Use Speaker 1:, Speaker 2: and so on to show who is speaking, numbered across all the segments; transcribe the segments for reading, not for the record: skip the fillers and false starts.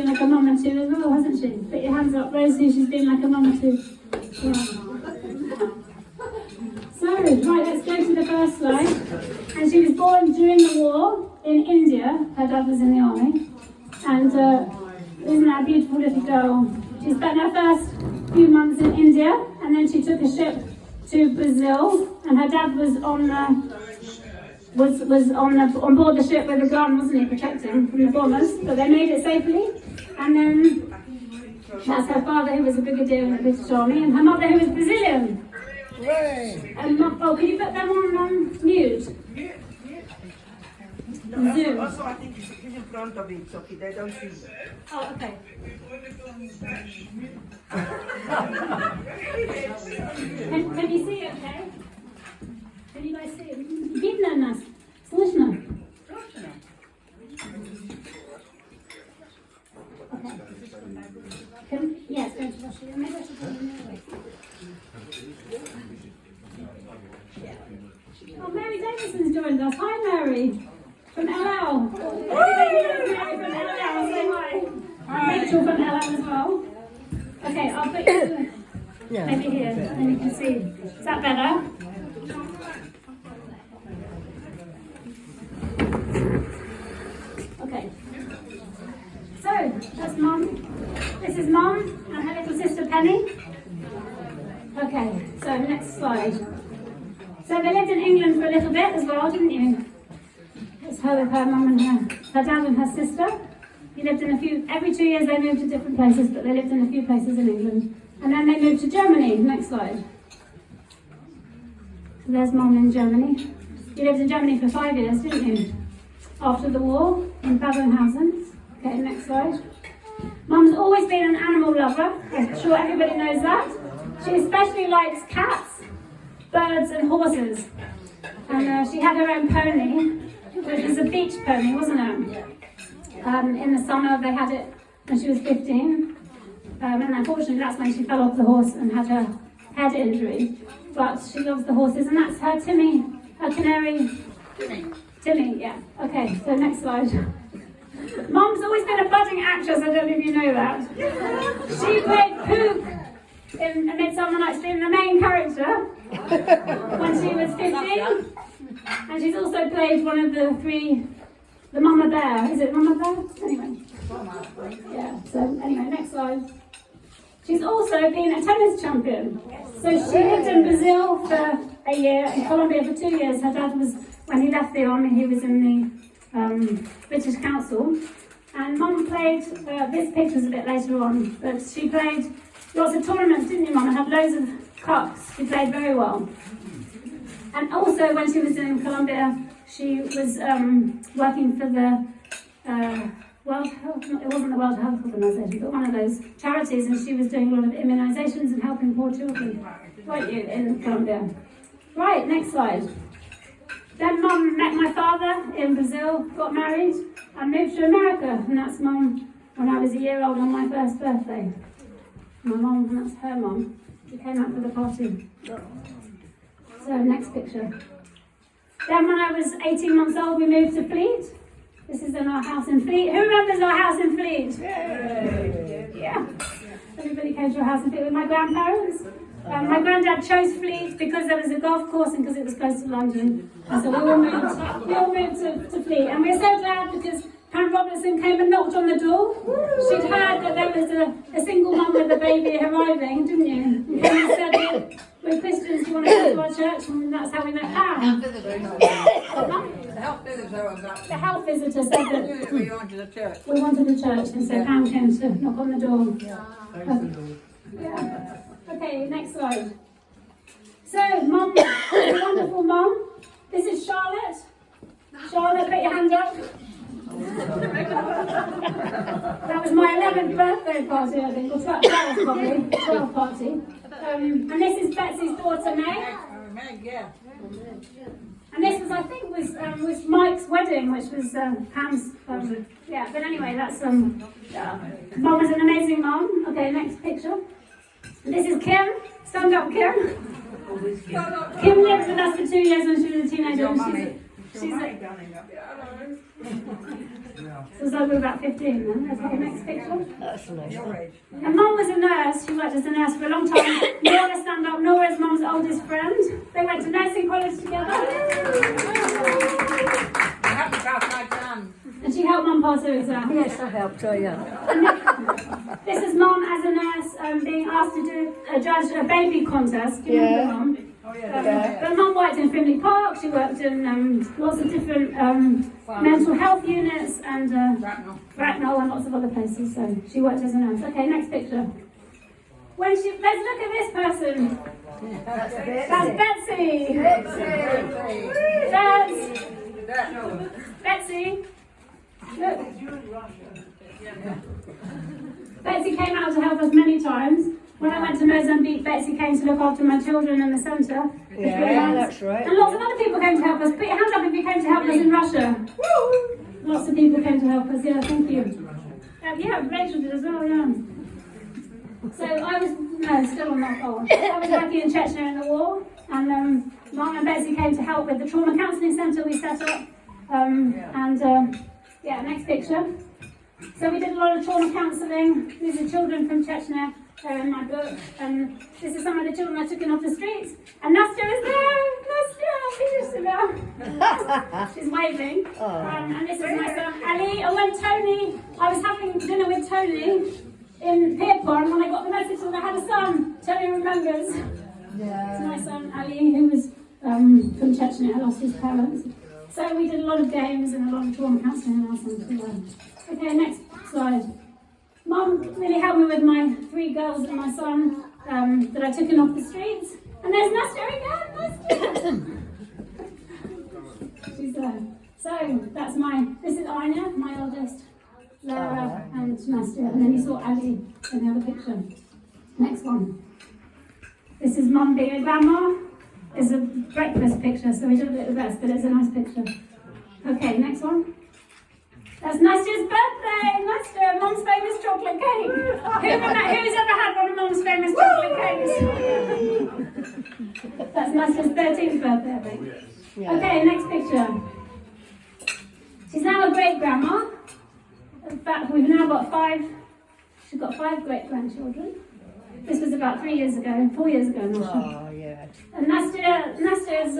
Speaker 1: like a mama to as well, hasn't she? Put your hands up, Rosie, she's been like a mama to. Yeah. So, right, let's go to the first slide. And she was born during the war in India. Her dad was in the army. And isn't that a beautiful little girl? She spent her first few months in India, and then she took a ship to Brazil, and her dad was on board the ship with a gun, wasn't he, protecting from the bombers? But they made it safely, and then that's her father, who was a brigadier in the British Army, and her mother, who was Brazilian. And can you put them on mute? Zoom.
Speaker 2: Also, I think he's in front of it, so they don't see it.
Speaker 1: Oh, okay. Can you see it, okay? Can you guys see it? Видно нас? Слышно? Okay. Yes, go to Russia. Maybe I should put it in there. Oh, Mary Davison's joined us. Hi, Mary. From LL. Mary from LL. Say hi. Rachel from LL as well. Okay, I'll put you maybe here, and then you can see. Is that better? Okay. So, that's Mum. This is Mum and her little sister Penny. Okay, so next slide. So they lived in England for a little bit as well, didn't you? It's her with her mum and her dad and her sister. He lived in every 2 years they moved to different places, but they lived in a few places in England. And then they moved to Germany. Next slide. So there's Mum in Germany. You lived in Germany for 5 years, didn't you? After the war in Babenhausen. Okay, next slide. Mum's always been an animal lover. I'm sure everybody knows that. She especially likes cats, birds and horses. And she had her own pony, which was a beach pony, wasn't it? In the summer they had it when she was 15. And unfortunately that's when she fell off the horse and had her head injury. But she loves the horses, and that's her Timmy, her canary. Timmy, yeah. Okay, so next slide. Mum's always been a budding actress, I don't know if you know that. She played Pook in A Midsummer Night's Dream, the main character, when she was 15. And she's also played one of the three, the Mama Bear. Is it Mama Bear? Anyway. Yeah, so anyway, next slide. She's also been a tennis champion. So she lived in Brazil for a year, in Colombia for 2 years. Her dad was, when he left the army, he was in the British Council. And Mum played, this picture's a bit later on, but she played lots of tournaments, didn't you, Mum? And had loads of cups. She played very well. And also, when she was in Colombia, she was working for the World Health, it wasn't the World Health Organization, but one of those charities, and she was doing a lot of immunizations and helping poor children, weren't you, in Colombia? Right, next slide. Then Mum met my father in Brazil, got married, and moved to America, and that's Mum when I was a year old on my first birthday. My mum, and that's her mum. She came out for the party. So, next picture. Then when I was 18 months old, we moved to Fleet. This is in our house in Fleet. Who remembers our house in Fleet? Yeah. Everybody came to our house in Fleet with my grandparents. My granddad chose Fleet because there was a golf course and because it was close to London. And so we all moved to Fleet. And we're so glad because Pam Robertson came and knocked on the door. She'd heard that there was a single mum with a baby arriving, didn't you? And Pam said, we're Christians, do you want to go to our church? And that's how we met Pam.
Speaker 3: The health visitor said that we wanted a church.
Speaker 1: We wanted a church, and so Pam came to knock on the door. Yeah. Okay, next slide. So, Mum, a wonderful mum. This is Charlotte. Charlotte, put your hand up. That was my 11th birthday party, I think, or 12th probably, 12th party. And this is Betsy's daughter, Meg.
Speaker 3: Meg, yeah.
Speaker 1: And this was, I think, was Mike's wedding, which was Pam's. Yeah, but anyway, that's Mum was an amazing mum. Okay, next picture. And this is Kim. Stand up, Kim. Kim lived with us for 2 years when she was a teenager. She's
Speaker 2: Right, darling.
Speaker 1: so it's over about 15 then. Okay, next picture.
Speaker 4: That's nice.
Speaker 2: Your age.
Speaker 1: And Mum was a nurse. She worked as a nurse for a long time. Nora, stand up. Nora's Mum's oldest friend. They went to nursing college together.
Speaker 3: I haven't got my exam.
Speaker 1: And she helped Mum pass her exam.
Speaker 4: Yes, I helped her, yeah.
Speaker 1: This is Mum as a nurse being asked to judge a baby contest. Do you remember Mum?
Speaker 2: Oh, yeah.
Speaker 1: But Mum worked in Findlay Park. She worked in lots of different mental health units and Bracknell and lots of other places. So she worked as a nurse. Okay, next picture. Let's look at this person. That's Betsy. Betsy. Look. Betsy came out to help us many times. When I went to Mozambique, Betsy came to look after my children in the centre.
Speaker 4: Yeah, that's right.
Speaker 1: And lots of other people came to help us. Put your hand up if you came to help us in Russia. Lots of people came to help us. Yeah, thank you. Yeah, Rachel did as well, yeah. So I was, no, still on that goal. I was working in Chechnya in the war. And Mum and Betsy came to help with the trauma counselling centre we set up. Yeah, next picture. So we did a lot of trauma counselling. These are children from Chechnya. They're in my book. And this is some of the children I took in off the streets. And Nastya is there. Nastya, she's waving. And this is my son Ali. And when I was having dinner with Tony in Pierpont when I got the message that I had a son. Tony remembers. Yeah. It's my son Ali, who was from Chechnya. I lost his parents. So we did a lot of games and a lot of trauma counselling in our centre. Okay, next slide. Mum really helped me with my 3 girls and my son that I took in off the streets. And there's Nastya again, Nastya! She's there. So that's this is Anya, my eldest, Lara and Nastya. And then you saw Ali in the other picture. Next one. This is Mum being a grandma. It's a breakfast picture, so we did a bit of the best, but it's a nice picture. Okay, next one. That's Nastya's birthday! Nastya, Mum's famous chocolate cake! Who's ever had one of Mum's famous chocolate cakes? That's Nastya's 13th birthday, I think. Yeah. Okay, next picture. She's now a great-grandma. In fact, we've now got 5. She's got 5 great-grandchildren. This was about 4 years ago now. Oh,
Speaker 4: yeah.
Speaker 1: And Nastya is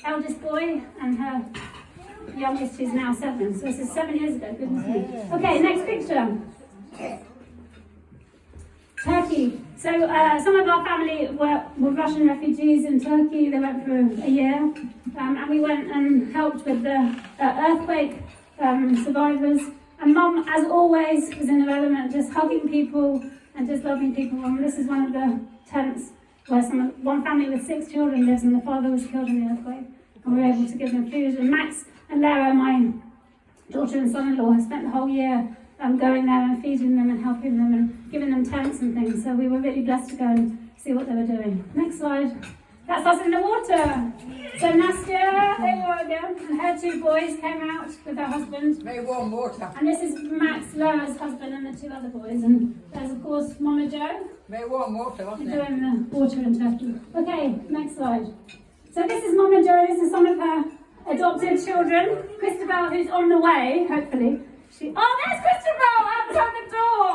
Speaker 1: eldest boy, and her youngest is now 7. So this is 7 years ago, goodness me. Okay, next picture. Turkey. So some of our family were Russian refugees in Turkey. They went for a year. And we went and helped with the earthquake survivors. And Mum, as always, was in her element, just hugging people and just loving people. And this is one of the tents where one family with 6 children lives, and the father was killed in the earthquake. And we were able to give them food. And Max and Lara, my daughter and son-in-law, have spent the whole year going there and feeding them and helping them and giving them tents and things. So we were really blessed to go and see what they were doing. Next slide. That's us in the water. So Nastya, there you are again, and her 2 boys came out with her husband.
Speaker 3: Very warm water.
Speaker 1: And this is Max, Lara's husband, and the 2 other boys. And there's, of course, Mama Jo.
Speaker 3: Very warm water, wasn't it?
Speaker 1: Doing the water in Turkey. Okay, next slide. So this is Mama Jo. This is some of her adopted children. Christabel, who's on the way, hopefully. Oh, there's Christabel outside the door!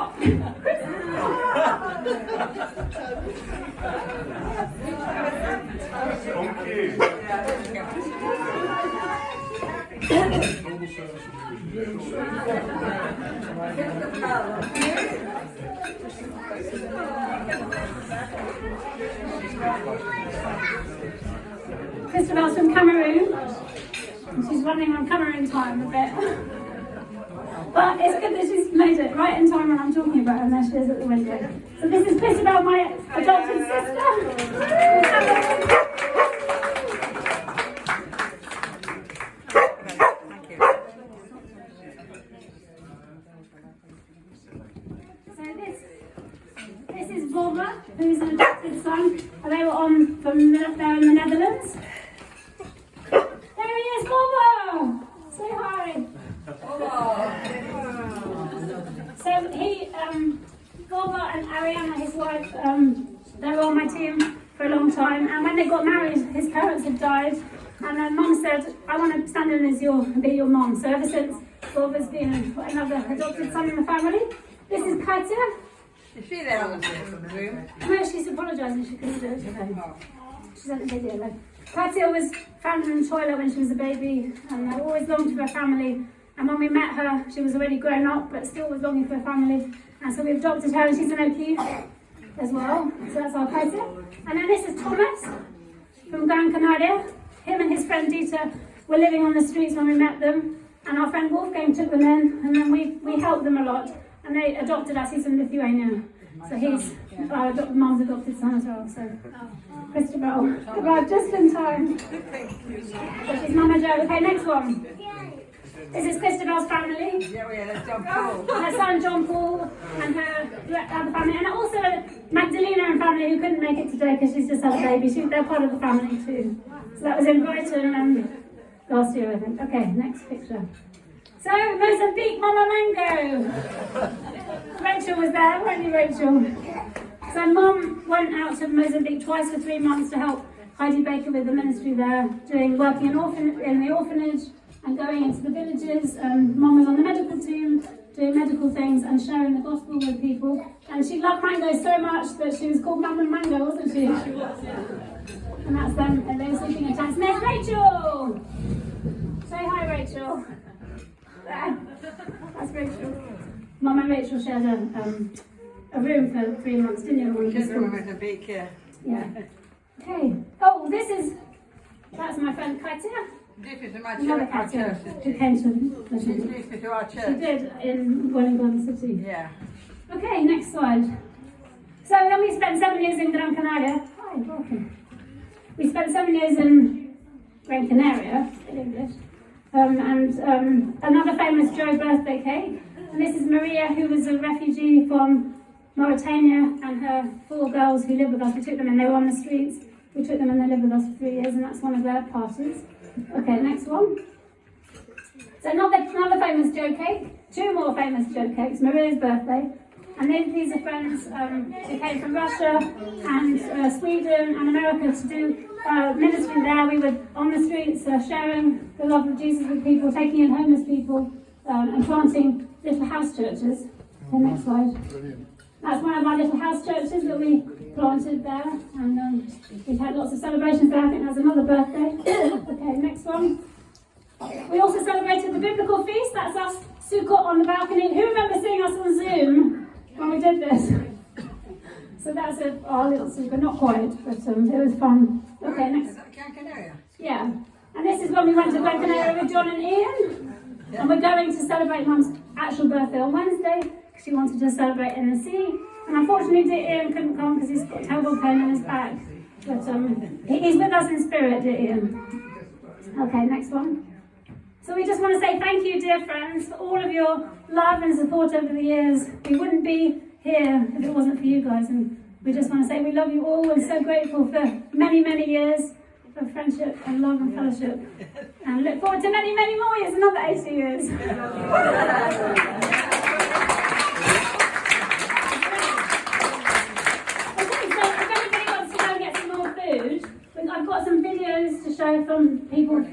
Speaker 1: Christabel's from Cameroon. She's running on Cameroon time a bit. But it's good that she's made it right in time when I'm talking about her, and there she is at the window. So this is Christabel, my adopted sister. So this is Volva, who's an adopted son. And they were on there in the Netherlands. There he is, Volva! Say hi. So Volva and Ariana, his wife, they were on my team for a long time. And when they got married, his parents had died. And then Mum said, I want to stand in as be your mum. So ever since Bob has been another adopted son in the family. This is Katya.
Speaker 3: Is she there on the room?
Speaker 1: No, she's apologising, she couldn't do it today. She sent a video though. Katya was found in the toilet when she was a baby and always longed for a family. And when we met her, she was already grown up but still was longing for a family. And so we adopted her and she's an O'Keefe as well. So that's our Katya. And then this is Thomas from Gran Canaria. Him and his friend Dita were living on the streets when we met them. And our friend Wolfgang took them in and then we helped them a lot. And they adopted us. He's from Lithuania. So he's our mum's adopted son as well. So Christabel arrived just in time. So she's Mama Jo. Okay, next one. This is Christabel's family.
Speaker 3: Yeah, that's John Paul.
Speaker 1: Her son John Paul and her other family. And also Magdalena and family who couldn't make it today because she's just had a baby. They're part of the family too. So that was in Brighton last year, I think. Okay, next picture. So, Mozambique Mama Mango. Rachel was there, weren't you, Rachel? So, Mum went out to Mozambique twice for 3 months to help Heidi Baker with the ministry there, working in the orphanage and going into the villages. Mum was on the medical team, doing medical things and sharing the gospel with people. And she loved mango so much that she was called Mama Mango, wasn't she? And that's them, and they were sleeping in tents. There's Rachel! Say hi, Rachel. That's Rachel. Mum and Rachel shared a room for 3 months, didn't you?
Speaker 3: Just remember the big,
Speaker 1: Yeah. Okay. Oh, that's my friend Katya.
Speaker 3: This is my
Speaker 1: Another
Speaker 3: church. Our
Speaker 1: Katya
Speaker 3: church.
Speaker 1: who came to
Speaker 3: She's listening to our
Speaker 1: She
Speaker 3: church.
Speaker 1: did in Wellington City.
Speaker 3: Yeah.
Speaker 1: Okay, next slide. So then we spent 7 years in Gran Canaria. Hi, welcome. We spent 7 years in Gran Canaria, in English. Another famous Joe birthday cake. And this is Maria, who was a refugee from Mauritania, and her 4 girls who lived with us. We took them in, they were on the streets. We took them and they lived with us for 3 years, and that's one of their parties. Okay, next one. So another famous Joe cake. 2 more famous Joe cakes. Maria's birthday. And these are friends who came from Russia and Sweden and America to do ministry there. We were on the streets sharing the love of Jesus with people, taking in homeless people and planting little house churches. Okay, next slide. That's one of our little house churches that we planted there. And we've had lots of celebrations there. I think that's another birthday. Okay, next one. We also celebrated the biblical feast. That's us, Sukkot on the balcony. Who remembers seeing us on Zoom when we did this? So that's our little Sukkot, not quite, but it was fun. Okay, next.
Speaker 3: Is that Gran Canaria?
Speaker 1: Yeah. And this is when we went to Gran Canaria with John and Ian. And we're going to celebrate Mum's actual birthday on Wednesday, because she wanted to celebrate in the sea. And unfortunately, dear Ian couldn't come because he's got terrible pain in his back. But he's with us in spirit, dear Ian. Okay, next one. So we just want to say thank you, dear friends, for all of your love and support over the years. We wouldn't be here if it wasn't for you guys. And we just want to say we love you all. We're so grateful for many, many years of friendship and love and fellowship. And look forward to many, many more years, another 80 years. Okay, so if anybody wants to go and get some more food, I've got some videos to show from people